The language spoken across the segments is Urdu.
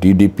DDP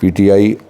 PTI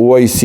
OIC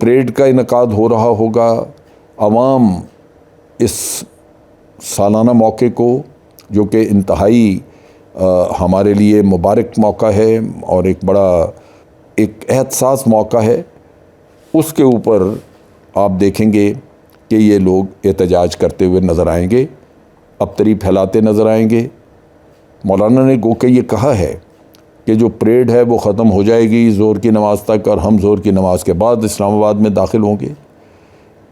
پریڈ کا انعقاد ہو رہا ہوگا، عوام اس سالانہ موقع کو جو کہ انتہائی ہمارے لیے مبارک موقع ہے اور ایک بڑا ایک احساس موقع ہے، اس کے اوپر آپ دیکھیں گے کہ یہ لوگ احتجاج کرتے ہوئے نظر آئیں گے، ابتری پھیلاتے نظر آئیں گے۔ مولانا نے گو کہ یہ کہا ہے کہ جو پریڈ ہے وہ ختم ہو جائے گی ظہر کی نماز تک، اور ہم ظہر کی نماز کے بعد اسلام آباد میں داخل ہوں گے۔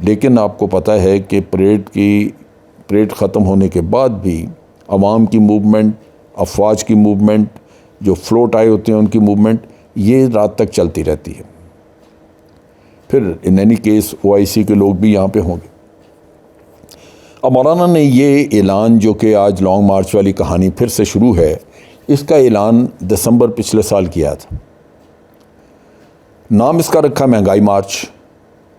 لیکن آپ کو پتہ ہے کہ پریڈ ختم ہونے کے بعد بھی عوام کی موومنٹ، افواج کی موومنٹ، جو فلوٹ آئے ہوتے ہیں ان کی موومنٹ، یہ رات تک چلتی رہتی ہے۔ پھر ان اینی کیس OIC کے لوگ بھی یہاں پہ ہوں گے۔ اب مولانا نے یہ اعلان جو کہ آج لانگ مارچ والی کہانی پھر سے شروع ہے، اس کا اعلان دسمبر پچھلے سال کیا تھا۔ نام اس کا رکھا مہنگائی مارچ،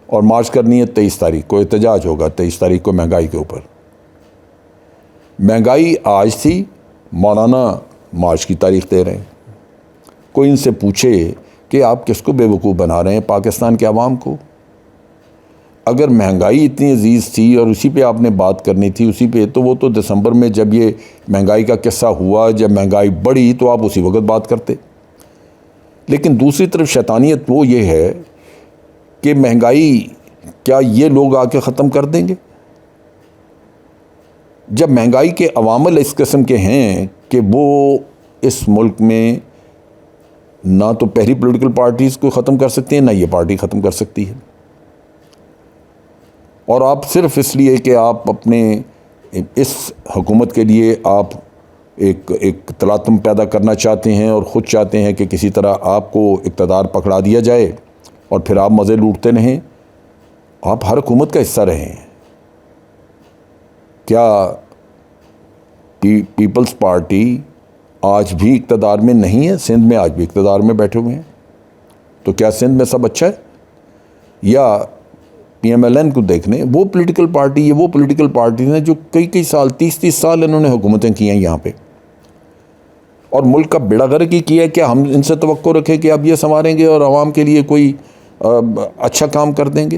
اور مارچ کرنی ہے 23 تاریخ کو، احتجاج ہوگا 23 تاریخ کو مہنگائی کے اوپر۔ مہنگائی آج تھی، مولانا مارچ کی تاریخ دے رہے ہیں۔ کوئی ان سے پوچھے کہ آپ کس کو بے وقوف بنا رہے ہیں، پاکستان کے عوام کو؟ اگر مہنگائی اتنی عزیز تھی اور اسی پہ آپ نے بات کرنی تھی، اسی پہ، تو وہ تو دسمبر میں جب یہ مہنگائی کا قصہ ہوا، جب مہنگائی بڑھی، تو آپ اسی وقت بات کرتے۔ لیکن دوسری طرف شیطانیت وہ یہ ہے کہ مہنگائی کیا یہ لوگ آ کے ختم کر دیں گے؟ جب مہنگائی کے عوامل اس قسم کے ہیں کہ وہ اس ملک میں نہ تو پہلی پولیٹیکل پارٹیز کو ختم کر سکتی ہیں، نہ یہ پارٹی ختم کر سکتی ہے، اور آپ صرف اس لیے کہ آپ اپنے اس حکومت کے لیے آپ ایک تلاطم پیدا کرنا چاہتے ہیں اور خود چاہتے ہیں کہ کسی طرح آپ کو اقتدار پکڑا دیا جائے اور پھر آپ مزے لوٹتے رہیں۔ آپ ہر حکومت کا حصہ رہے ہیں۔ کیا پیپلز پارٹی آج بھی اقتدار میں نہیں ہے؟ سندھ میں آج بھی اقتدار میں بیٹھے ہوئے ہیں، تو کیا سندھ میں سب اچھا ہے؟ یا PMLN کو دیکھ لیں، وہ پولیٹیکل پارٹی، یہ وہ پولیٹیکل پارٹیز ہیں جو کئی سال، 30 سال انہوں نے حکومتیں کی ہیں یہاں پہ، اور ملک کا بیڑا غرق ہی کیا ہے۔ کیا ہم ان سے توقع رکھیں کہ اب یہ سنواریں گے اور عوام کے لیے کوئی اچھا کام کر دیں گے؟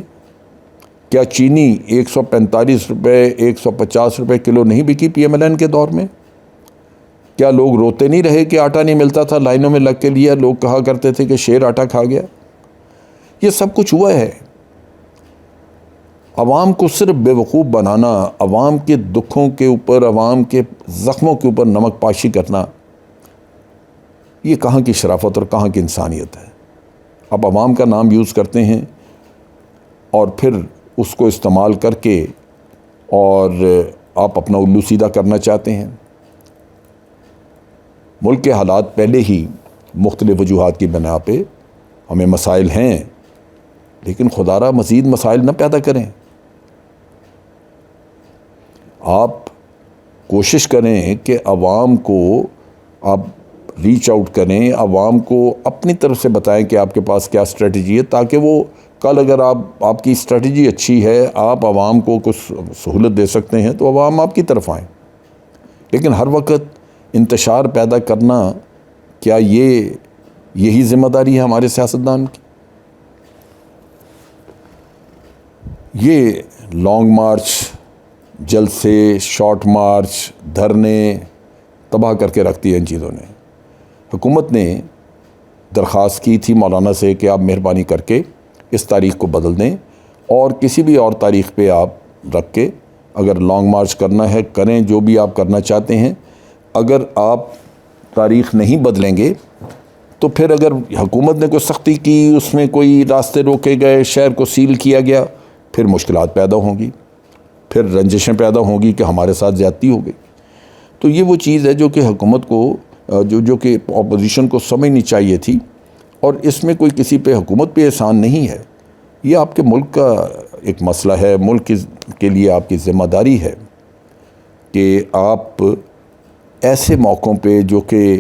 کیا چینی 145 روپے 150 روپے کلو نہیں بکی PMLN کے دور میں؟ کیا لوگ روتے نہیں رہے کہ آٹا نہیں ملتا تھا، لائنوں میں لگ کے لیا؟ لوگ کہا کرتے تھے کہ شیر آٹا کھا گیا۔ یہ سب کچھ ہوا ہے۔ عوام کو صرف بے وقوف بنانا، عوام کے دکھوں کے اوپر، عوام کے زخموں کے اوپر نمک پاشی کرنا، یہ کہاں کی شرافت اور کہاں کی انسانیت ہے؟ آپ عوام کا نام یوز کرتے ہیں اور پھر اس کو استعمال کر کے اور آپ اپنا الو سیدھا کرنا چاہتے ہیں۔ ملک کے حالات پہلے ہی مختلف وجوہات کی بنا پہ ہمیں مسائل ہیں، لیکن خدا را مزید مسائل نہ پیدا کریں۔ آپ کوشش کریں کہ عوام کو آپ ریچ آؤٹ کریں، عوام کو اپنی طرف سے بتائیں کہ آپ کے پاس کیا اسٹریٹجی ہے، تاکہ وہ کل اگر آپ کی اسٹریٹجی اچھی ہے، آپ عوام کو کچھ سہولت دے سکتے ہیں، تو عوام آپ کی طرف آئیں۔ لیکن ہر وقت انتشار پیدا کرنا، کیا یہی ذمہ داری ہے ہمارے سیاستدان کی؟ یہ لانگ مارچ، جلسے، شارٹ مارچ، دھرنے تباہ کر کے رکھ دی ان چیزوں نے۔ حکومت نے درخواست کی تھی مولانا سے کہ آپ مہربانی کر کے اس تاریخ کو بدل دیں، اور کسی بھی اور تاریخ پہ آپ رکھ کے اگر لانگ مارچ کرنا ہے کریں، جو بھی آپ کرنا چاہتے ہیں۔ اگر آپ تاریخ نہیں بدلیں گے تو پھر اگر حکومت نے کوئی سختی کی، اس میں کوئی راستے روکے گئے، شہر کو سیل کیا گیا، پھر مشکلات پیدا ہوں گی، پھر رنجشیں پیدا ہوں گی کہ ہمارے ساتھ زیادتی ہو گئی۔ تو یہ وہ چیز ہے جو کہ حکومت کو جو کہ اپوزیشن کو سمجھنی چاہیے تھی، اور اس میں کوئی کسی پہ حکومت پہ احسان نہیں ہے، یہ آپ کے ملک کا ایک مسئلہ ہے، ملک کے لیے آپ کی ذمہ داری ہے کہ آپ ایسے موقعوں پہ جو کہ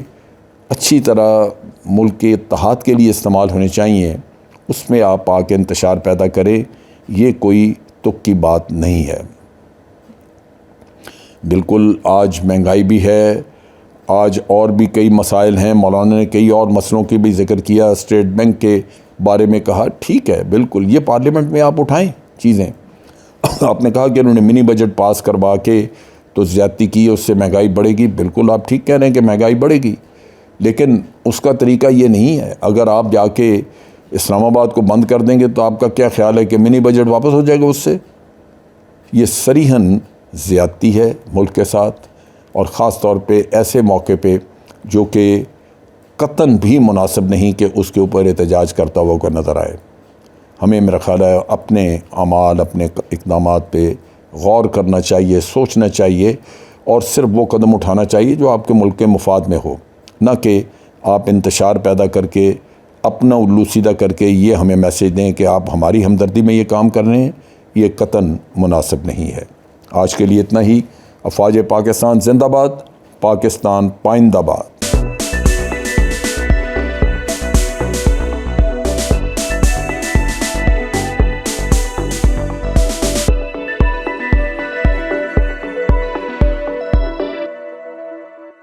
اچھی طرح ملک کے اتحاد کے لیے استعمال ہونے چاہیے، اس میں آپ آ کے انتشار پیدا کریں۔ یہ کوئی تک کی بات نہیں ہے۔ بالکل آج مہنگائی بھی ہے، آج اور بھی کئی مسائل ہیں، مولانا نے کئی اور مسئلوں کی بھی ذکر کیا، اسٹیٹ بینک کے بارے میں کہا، ٹھیک ہے بالکل، یہ پارلیمنٹ میں آپ اٹھائیں چیزیں. آپ نے کہا کہ انہوں نے منی بجٹ پاس کروا کے تو زیادتی کی، اس سے مہنگائی بڑھے گی. بالکل آپ ٹھیک کہہ رہے ہیں کہ مہنگائی بڑھے گی، لیکن اس کا طریقہ یہ نہیں ہے. اگر آپ جا کے اسلام آباد کو بند کر دیں گے تو آپ کا کیا خیال ہے کہ منی بجٹ واپس ہو جائے گا اس سے؟ یہ صریحاً زیادتی ہے ملک کے ساتھ، اور خاص طور پہ ایسے موقع پہ جو کہ قطعاً بھی مناسب نہیں کہ اس کے اوپر احتجاج کرتا ہوا کوئی نظر آئے. ہمیں میرا خیال ہے اپنے اعمال، اپنے اقدامات پہ غور کرنا چاہیے، سوچنا چاہیے، اور صرف وہ قدم اٹھانا چاہیے جو آپ کے ملک کے مفاد میں ہو، نہ کہ آپ انتشار پیدا کر کے اپنا الو سیدھا کر کے یہ ہمیں میسیج دیں کہ آپ ہماری ہمدردی میں یہ کام کر رہے ہیں. یہ قطعاً مناسب نہیں ہے. آج کے لیے اتنا ہی. افواج پاکستان زندہ باد، پاکستان پائندہ باد.